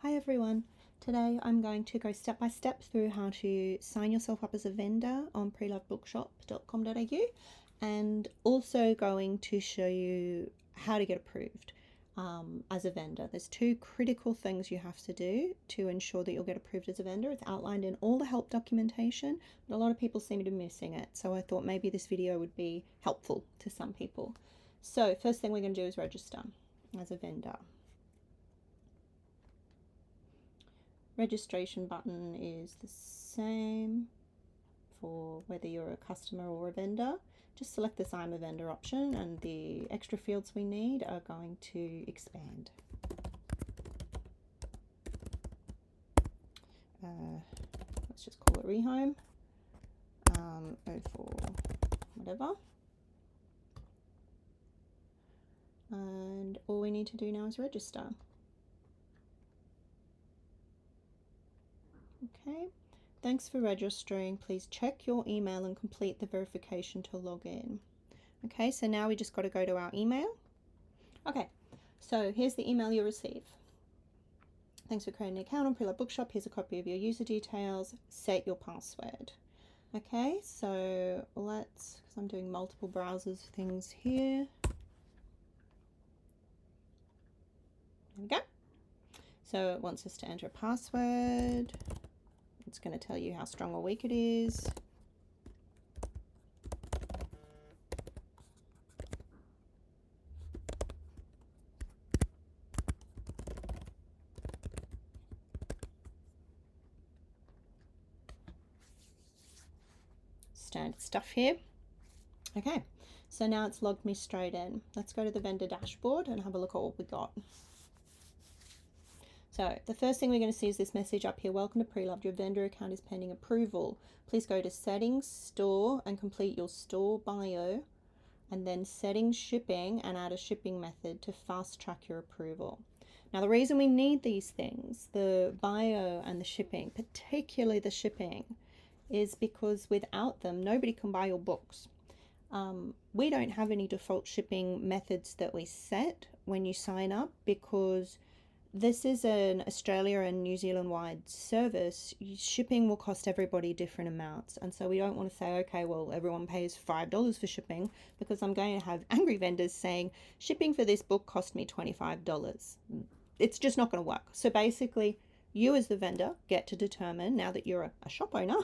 Hi everyone. Today I'm going to go step by step through how to sign yourself up as a vendor on prelovedbookshop.com.au and also going to show you how to get approved as a vendor. There's two critical things you have to do to ensure that you'll get approved as a vendor. It's outlined in all the help documentation, but a lot of people seem to be missing it. So I thought maybe this video would be helpful to some people. So first thing we're going to do is register as a vendor. Registration button is the same for whether you're a customer or a vendor. Just select the I'm a vendor option and the extra fields we need are going to expand. Let's just call it rehome 04 whatever. And all we need to do now is register. Okay, thanks for registering. Please check your email and complete the verification to log in. Okay, so now we just got to go to our email. Okay, so here's the email you receive. Thanks for creating an account on Preloved Bookshop. Here's a copy of your user details. Set your password. Okay, so let's, because I'm doing multiple browsers things here. There we go. So it wants us to enter a password. It's going to tell you how strong or weak it is. Standard stuff here. Okay, so now it's logged me straight in. Let's go to the vendor dashboard and have a look at what we got. So the first thing we're going to see is this message up here. Welcome to Preloved. Your vendor account is pending approval. Please go to settings, store, and complete your store bio, and then settings, shipping, and add a shipping method to fast track your approval. Now the reason we need these things, the bio and the shipping, particularly the shipping, is because without them, nobody can buy your books. We don't have any default shipping methods that we set when you sign up because this is an Australia and New Zealand wide service. Shipping will cost everybody different amounts. And so we don't want to say, okay, well, everyone pays $5 for shipping, because I'm going to have angry vendors saying shipping for this book cost me $25. It's just not going to work. So basically, you as the vendor get to determine, now that you're a shop owner,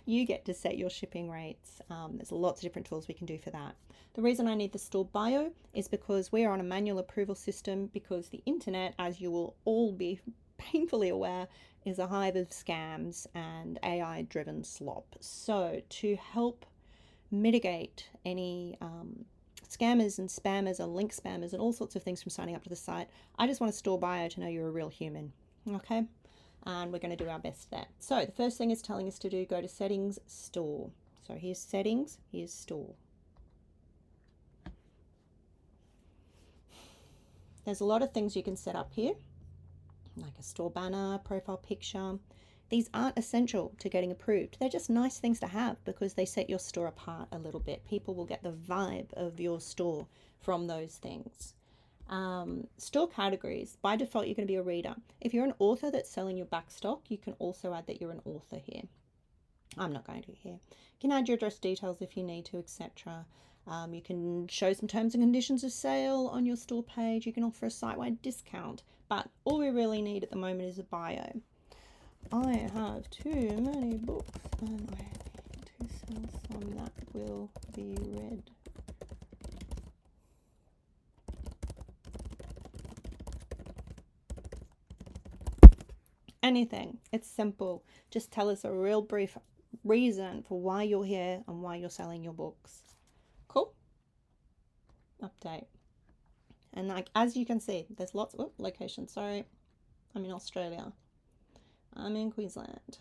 you get to set your shipping rates. There's lots of different tools we can do for that. The reason I need the store bio is because we are on a manual approval system, because the internet, as you will all be painfully aware, is a hive of scams and AI driven slop. So to help mitigate any scammers and spammers and link spammers and all sorts of things from signing up to the site, I just want a store bio to know you're a real human. Okay, and we're going to do our best there. So the first thing it's telling us to do, go to settings, store. So here's settings, here's store. There's a lot of things you can set up here, like a store banner, profile picture. These aren't essential to getting approved. They're just nice things to have because they set your store apart a little bit. People will get the vibe of your store from those things. Store categories. By default, you're going to be a reader. If you're an author that's selling your back stock, you can also add that you're an author here. I'm not going to here. You can add your address details if you need to, etc. You can show some terms and conditions of sale on your store page. You can offer a site-wide discount, but all we really need at the moment is a bio. I have too many books and I need to sell some that will be read. Anything. It's simple. Just tell us a real brief reason for why you're here and why you're selling your books. Cool. Update. And like, as you can see, there's lots of locations. Sorry, I'm in Australia. I'm in Queensland.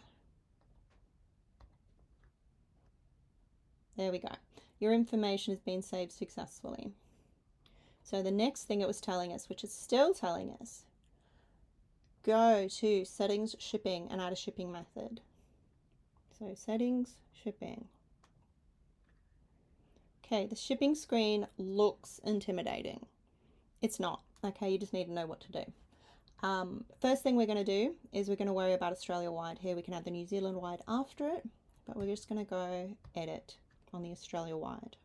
There we go. Your information has been saved successfully. So the next thing it was telling us, which is still telling us, go to settings, shipping, and add a shipping method. So settings, shipping. Okay, the shipping screen looks intimidating. It's not. Okay, you just need to know what to do. First thing we're going to do is we're going to worry about Australia wide here. We can add the New Zealand wide after it, but we're just going to go edit on the Australia wide.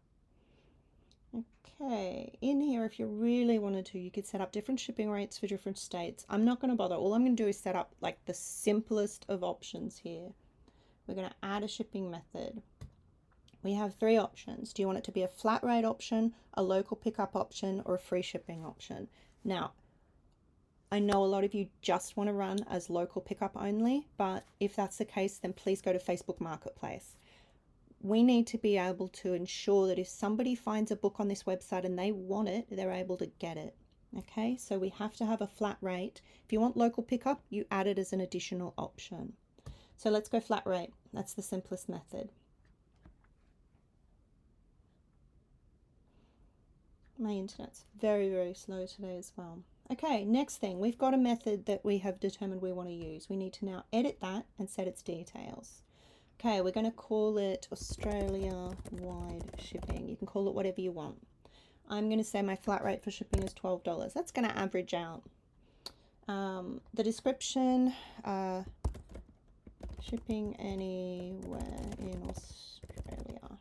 Okay, in here, if you really wanted to, you could set up different shipping rates for different states. I'm not going to bother. All I'm going to do is set up like the simplest of options here. We're going to add a shipping method. We have 3 options. Do you want it to be a flat rate option, a local pickup option, or a free shipping option? Now, I know a lot of you just want to run as local pickup only, but if that's the case, then please go to Facebook Marketplace. We need to be able to ensure that if somebody finds a book on this website and they want it, they're able to get it. Okay, so we have to have a flat rate. If you want local pickup, you add it as an additional option. So let's go flat rate. That's the simplest method. My internet's very, very slow today as well. Okay, next thing, we've got a method that we have determined we want to use. We need to now edit that and set its details. Okay, we're going to call it Australia-wide shipping. You can call it whatever you want. I'm going to say my flat rate for shipping is $12. That's going to average out. The description, shipping anywhere in Australia.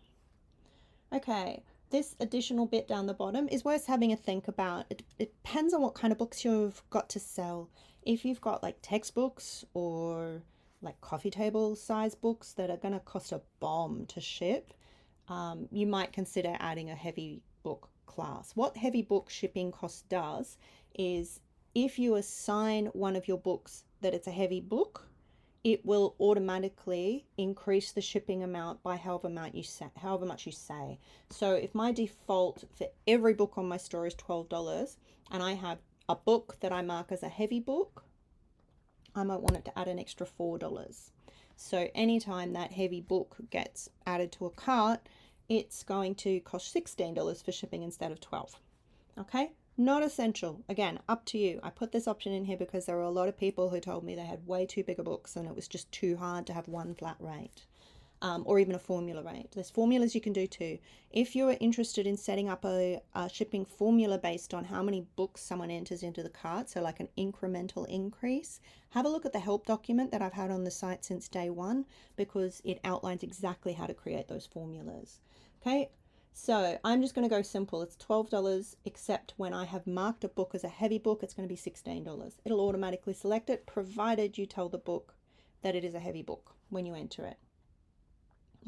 Okay, this additional bit down the bottom is worth having a think about. It depends on what kind of books you've got to sell. If you've got like textbooks or like coffee table size books that are going to cost a bomb to ship, you might consider adding a heavy book class. What heavy book shipping cost does is if you assign one of your books that it's a heavy book, it will automatically increase the shipping amount by however much you say. So if my default for every book on my store is $12 and I have a book that I mark as a heavy book, I might want it to add an extra $4. So anytime that heavy book gets added to a cart, it's going to cost $16 for shipping instead of $12. Okay, not essential. Again, up to you. I put this option in here because there were a lot of people who told me they had way too bigger books and it was just too hard to have one flat rate. Or even a formula rate. There's formulas you can do too. If you're interested in setting up a shipping formula based on how many books someone enters into the cart, so like an incremental increase, have a look at the help document that I've had on the site since day one because it outlines exactly how to create those formulas. Okay, so I'm just going to go simple. It's $12, except when I have marked a book as a heavy book, it's going to be $16. It'll automatically select it, provided you tell the book that it is a heavy book when you enter it.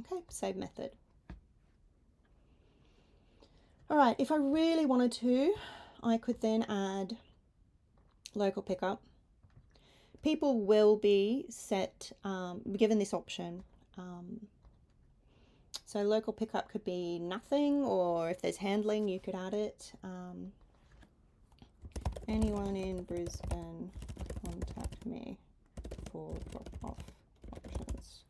Okay, save method. All right, if I really wanted to, I could then add local pickup. People will be given this option. So local pickup could be nothing, or if there's handling, you could add it. Anyone in Brisbane, contact me for drop-off options.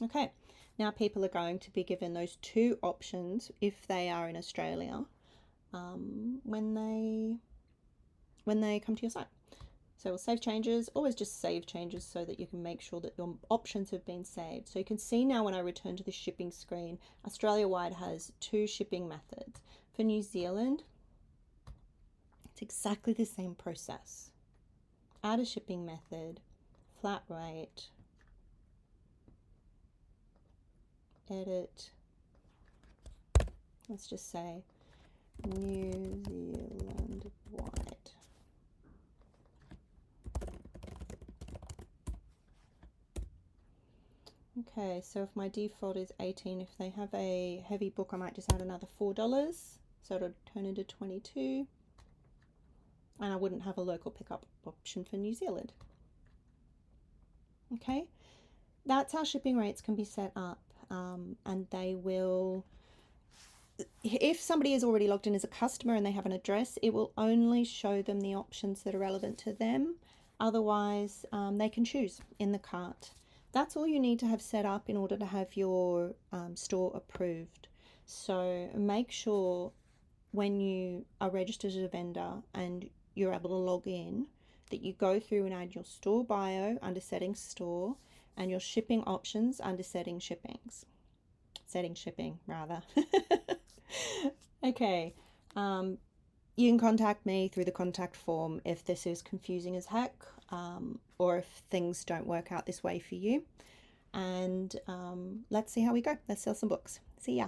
Okay, now people are going to be given those 2 options if they are in Australia when they come to your site. So we'll save changes, always just save changes so that you can make sure that your options have been saved. So you can see now when I return to the shipping screen, Australia-wide has 2 shipping methods. For New Zealand, it's exactly the same process. Add a shipping method, flat rate, edit, let's just say New Zealand wide. Okay, so if my default is 18, if they have a heavy book, I might just add another $4, so it'll turn into 22, and I wouldn't have a local pickup option for New Zealand. Okay, that's how shipping rates can be set up, and they will, if somebody is already logged in as a customer and they have an address, it will only show them the options that are relevant to them. Otherwise, they can choose in the cart. That's all you need to have set up in order to have your store approved. So make sure when you are registered as a vendor and you're able to log in that you go through and add your store bio under settings store and your shipping options under settings shipping rather. Okay, you can contact me through the contact form if this is confusing as heck, or if things don't work out this way for you. And let's see how we go. Let's sell some books. See ya.